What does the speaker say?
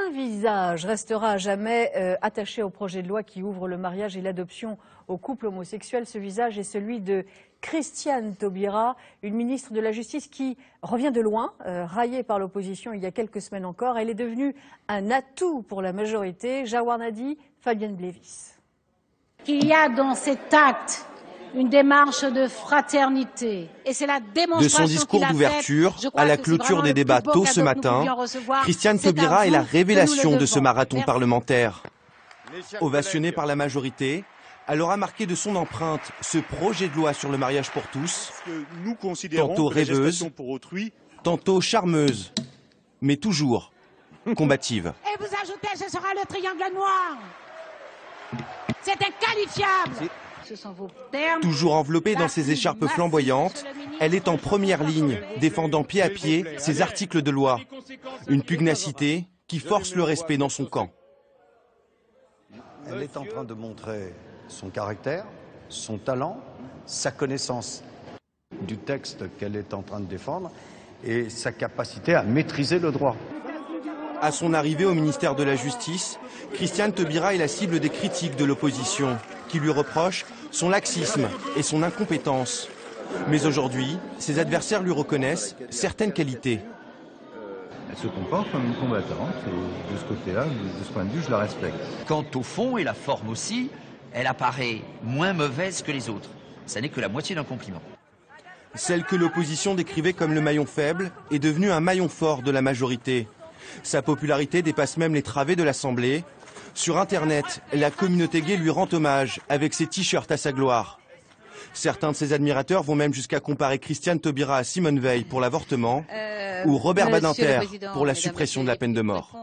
Un visage restera à jamais attaché au projet de loi qui ouvre le mariage et l'adoption aux couples homosexuels. Ce visage est celui de Christiane Taubira, une ministre de la Justice qui revient de loin, raillée par l'opposition il y a quelques semaines encore. Elle est devenue un atout pour la majorité. Jawar Nadi, Fabienne Blévis. Il y a dans cet acte une démarche de fraternité. Et c'est la démonstration de son discours d'ouverture à la clôture des débats tôt ce matin, Christiane Taubira est la révélation de ce marathon parlementaire. Ovationnée par la majorité, elle aura marqué de son empreinte ce projet de loi sur le mariage pour tous, tantôt rêveuse, tantôt charmeuse, mais toujours combative. Et vous ajoutez, ce sera le triangle noir. C'est inqualifiable. Toujours enveloppée dans ses écharpes flamboyantes, elle est en première ligne, défendant pied à pied ses articles de loi. Une pugnacité qui force le respect dans son camp. Elle est en train de montrer son caractère, son talent, sa connaissance du texte qu'elle est en train de défendre et sa capacité à maîtriser le droit. À son arrivée au ministère de la Justice, Christiane Taubira est la cible des critiques de l'opposition, qui lui reprochent son laxisme et son incompétence. Mais aujourd'hui, ses adversaires lui reconnaissent certaines qualités. Elle se comporte comme une combattante et de ce côté-là, de ce point de vue, je la respecte. Quant au fond et la forme aussi, elle apparaît moins mauvaise que les autres. Ça n'est que la moitié d'un compliment. Celle que l'opposition décrivait comme le maillon faible est devenue un maillon fort de la majorité. Sa popularité dépasse même les travées de l'Assemblée. Sur Internet, la communauté gay lui rend hommage avec ses t-shirts à sa gloire. Certains de ses admirateurs vont même jusqu'à comparer Christiane Taubira à Simone Veil pour l'avortement ou Robert Badinter pour la suppression de la peine de mort.